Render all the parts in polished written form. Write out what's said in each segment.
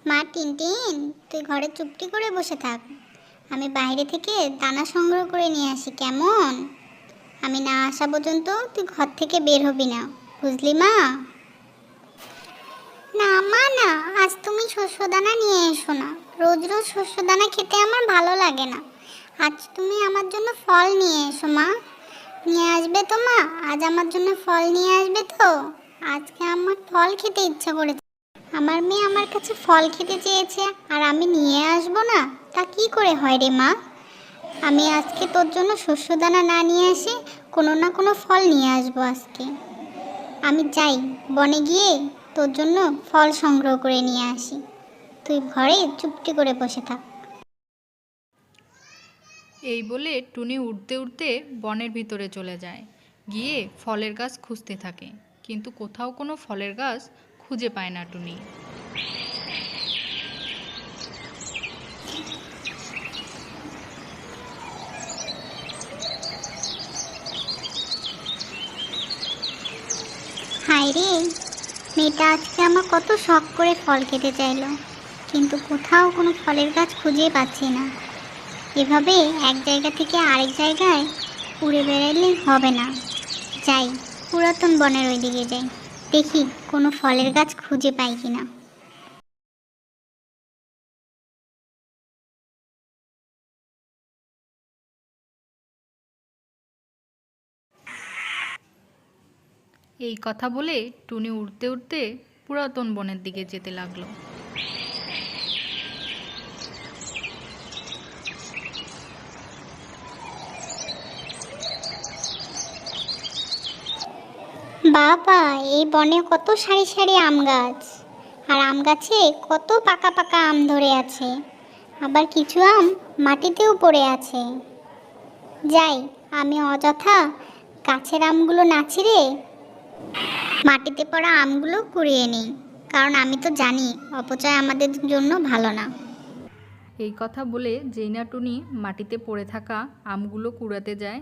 মা টিনটিন, তুই ঘরে চুপটি করে বসে থাক। আমি বাইরে থেকে দানা সংগ্রহ করে নিয়ে আসি, কেমন? আমি না আসা পর্যন্ত তুই ঘর থেকে বের হবি না, বুঝলি মা? না মা না, আজ তুমি শস্যদানা নিয়ে এসো না। রোজ রোজ শস্যদানা খেতে আমার ভালো লাগে না। আজ তুমি আমার জন্য ফল নিয়ে এসো মা। নিয়ে আসবে তো মা? আজ আমার জন্য ফল নিয়ে আসবে তো? আজকে আমার ফল খেতে ইচ্ছা করেছে। আমার মেয়ে আমার কাছে ফল খেতে চেয়েছে আর আমি নিয়ে আসবো না? তা কি করে হয় রে মা? আমি আজকে তোর জন্য শস্যদানা না নিয়ে এসে কোনো না কোনো ফল নিয়ে আসবো আজকে। আমি যাই, বনে গিয়ে তোর জন্য ফল সংগ্রহ করে নিয়ে আসি। তুই ঘরে চুপটি করে বসে থাক। এই বলে টুনি উড়তে উড়তে বনের ভিতরে চলে যায়। গিয়ে ফলের গাছ খুঁজতে থাকে, কিন্তু কোথাও কোনো ফলের গাছ খুঁজে পায় না টুনি। হায় রে, মেয়েটা আজকে আমার কত শখ করে ফল খেতে চাইলো, কিন্তু কোথাও কোনো ফলের গাছ খুঁজে পাচ্ছি না। এভাবে এক জায়গা থেকে আরেক জায়গায় উড়ে বেড়ালে হবে না। যাই, পুরাতন বনের ওইদিকে যাই, দেখি কোনো ফলের গাছ খুঁজে পাই কিনা। এই কথা বলে টুনি উড়তে উড়তে পুরাতন বনের দিকে যেতে লাগলো। বাবা, এই বনে কত সারি সারি আম গাছ, আর আম গাছে কত পাকা পাকা আম ধরে আছে, আবার কিছু আম মাটিতেও পড়ে আছে। যাই, আমি অযথা গাছের আমগুলো না ছিঁড়ে মাটিতে পড়া আমগুলো কুড়িয়ে নিই, কারণ আমি তো জানি অপচয় আমাদের জন্য ভালো না। এই কথা বলে যেই না টুনি মাটিতে পড়ে থাকা আমগুলো কুড়াতে যায়,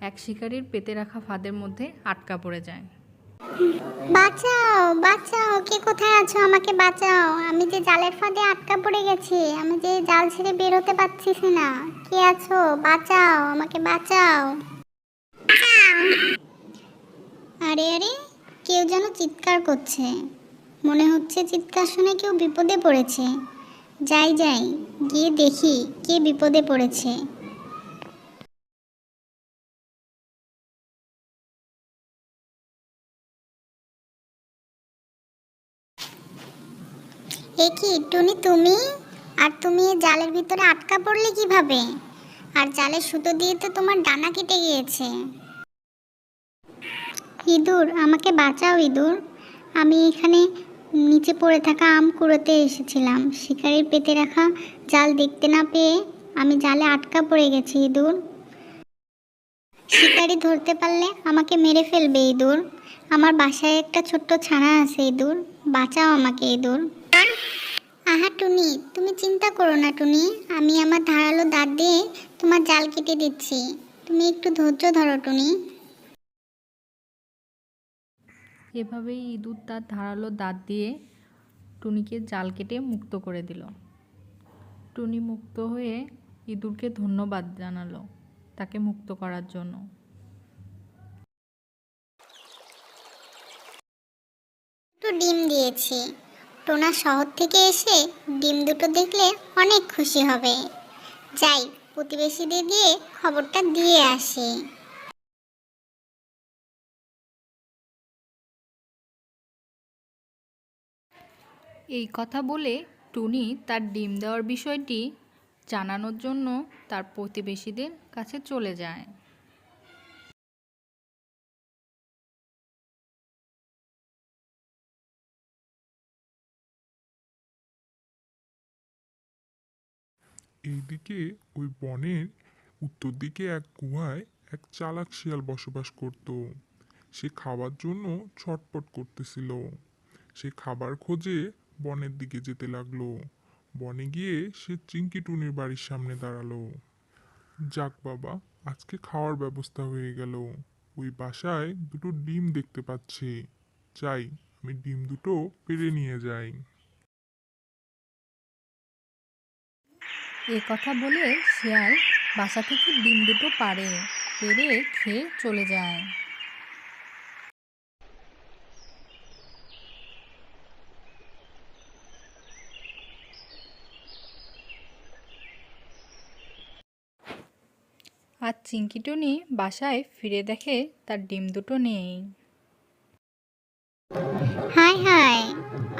এক শিকারীর পেতে রাখা ফাঁদের মধ্যে আটকা পড়ে যায়। বাঁচাও বাঁচাও, কে কোথায় আছো? আমাকে বাঁচাও, আমি যে জালের ফাঁদে আটকা পড়ে গেছি, আমি যে জাল ছেড়ে বের হতে পারছি না। কে আছো? বাঁচাও, আমাকে বাঁচাও। আরে আরে, কেউ যেন চিৎকার করছে, মনে হচ্ছে চিৎকার শুনে কেউ বিপদে পড়েছে। যাই যাই, গিয়ে দেখি কে বিপদে পড়েছে। এ কি টুনি, তুমি? আর তুমি এই জালের ভিতরে আটকা পড়লে কিভাবে? আর জালের সুতো দিয়ে তো তোমার ডানা কেটে গিয়েছে। ইঁদুর, আমাকে বাঁচাও ইঁদুর। আমি এখানে নিচে পড়ে থাকা আম কুড়োতে এসেছিলাম, শিকারির পেতে রাখা জাল দেখতে না পেয়ে আমি জালে আটকা পড়ে গেছি ইঁদুর। শিকারি ধরতে পারলে আমাকে মেরে ফেলবে ইঁদুর। আমার বাসায় একটা ছোট্ট ছানা আছে ইঁদুর, বাঁচাও আমাকে ইঁদুর। আহা টুনি, তুমি চিন্তা করো না টুনি, আমি আমার ধারালো দাঁত দিয়ে তোমার জাল কেটে দিচ্ছি, তুমি একটু ধৈর্য ধরো টুনি। এভাবেই ইঁদুর তার ধারালো দাঁত দিয়ে টুনিকে জাল কেটে মুক্ত করে দিল। টুনি মুক্ত হয়ে ইঁদুরকে ধন্যবাদ জানালো তাকে মুক্ত করার জন্য। তো ডিম দিয়েছি, টোনা শহর থেকে এসে ডিম দুটো দেখলে অনেক খুশি হবে। যাই, প্রতিবেশীদের দিয়ে খবরটা দিয়ে আসি। এই কথা বলে টুনি তার ডিম দেওয়ার বিষয়টি জানানোর জন্য তার প্রতিবেশীদের কাছে চলে যায়। এইদিকে ওই বনের উত্তর দিকে এক গুহায় এক চালাক শিয়াল বসবাস করত। সে খাবার জন্য ছটপট করতেছিল। সে খাবার খোঁজে বনের দিকে যেতে লাগলো। বনে গিয়ে সে চিংকি টুনির বাড়ির সামনে দাঁড়ালো। যাক বাবা, আজকে খাওয়ার ব্যবস্থা হয়ে গেল। ওই বাসায় দুটো ডিম দেখতে পাচ্ছি। যাই, আমি ডিম দুটো পেড়ে নিয়ে যাই। এ কথা বলে শিয়াল বাসা থেকে ডিম দুটো পেড়ে খেয়ে চলে যায়। আর চিংকিটুনি বাসায় ফিরে দেখে তার ডিম দুটো নেই। হায় হায়,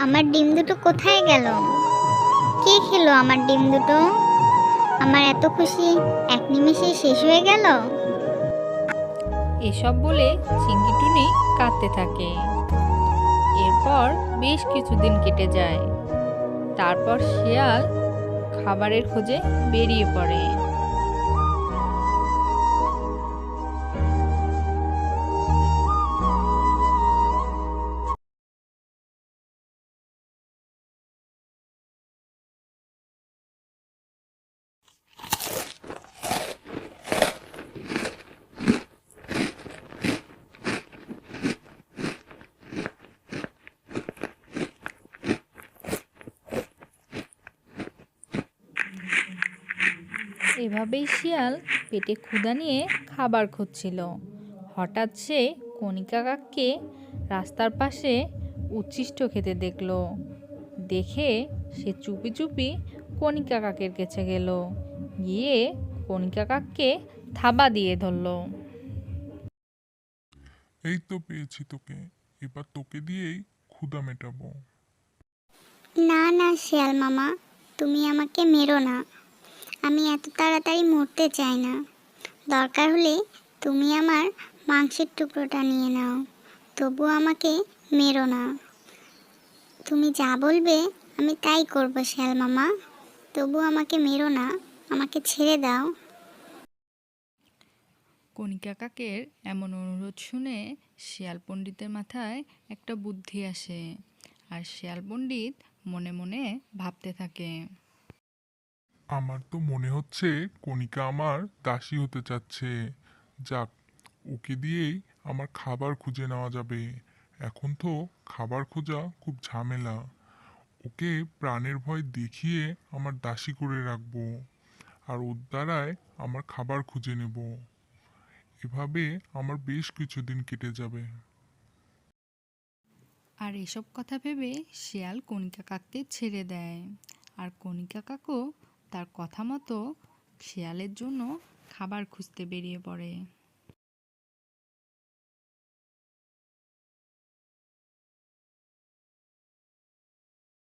আমার ডিম দুটো কোথায় গেল? কে খেলো আমার ডিম দুটো? আমার এত খুশি এক নিমেষে শেষ হয়ে গেল। এসব বলে চিংকিটুনি কাঁদতে থাকে। এরপর বেশ কিছুদিন কেটে যায়। তারপর শিয়াল খাবারের খোঁজে বেরিয়ে পড়ে। এভাবেই শিয়াল পেটে ক্ষুধা নিয়ে খাবার খুঁজছিল। হঠাৎ সে কণিকা কাককে রাস্তার পাশে উচ্ছিষ্ট খেতে দেখলো। দেখে সে চুপি চুপি কণিকা কাকের কাছে গেল, গিয়ে কণিকা কাককে থাবা দিয়ে ধরলো। এই তো পেয়েছি তোকে, এবার তোকে দিয়েই ক্ষুধা মেটাবো। না না শিয়াল মামা, তুমি আমাকে মেরো না। আমি এত তাড়াতাড়ি মরতে চাই না। দরকার হলে তুমি আমার মাংসের টুকরোটা নিয়ে নাও, তবু আমাকে মেরো না। তুমি যা বলবে আমি তাই করবো শিয়াল মামা, তবু আমাকে মেরো না, আমাকে ছেড়ে দাও। কণিকা কাকের এমন অনুরোধ শুনে শিয়াল পণ্ডিতের মাথায় একটা বুদ্ধি আসে। আর শিয়াল পণ্ডিত মনে মনে ভাবতে থাকে, আমার তো মনে হচ্ছে কণিকা আমার দাসী হতে চাচ্ছে। যাক, ওকে দিয়েই আমার খাবার খুঁজে নেওয়া যাবে। এখন তো খাবার খোঁজা খুব ঝামেলা। ওকে প্রাণের ভয় দেখিয়ে আমার দাসী করে রাখবো, আর ওর দ্বারায় আমার খাবার খুঁজে নেব। এভাবে আমার বেশ কিছুদিন কেটে যাবে। আর এসব কথা ভেবে শিয়াল কণিকা কাককে ছেড়ে দেয়। আর কণিকা কাকও তার কথা মতো শিয়ালের জন্য খাবার খুঁজতে বেরিয়ে পড়ে।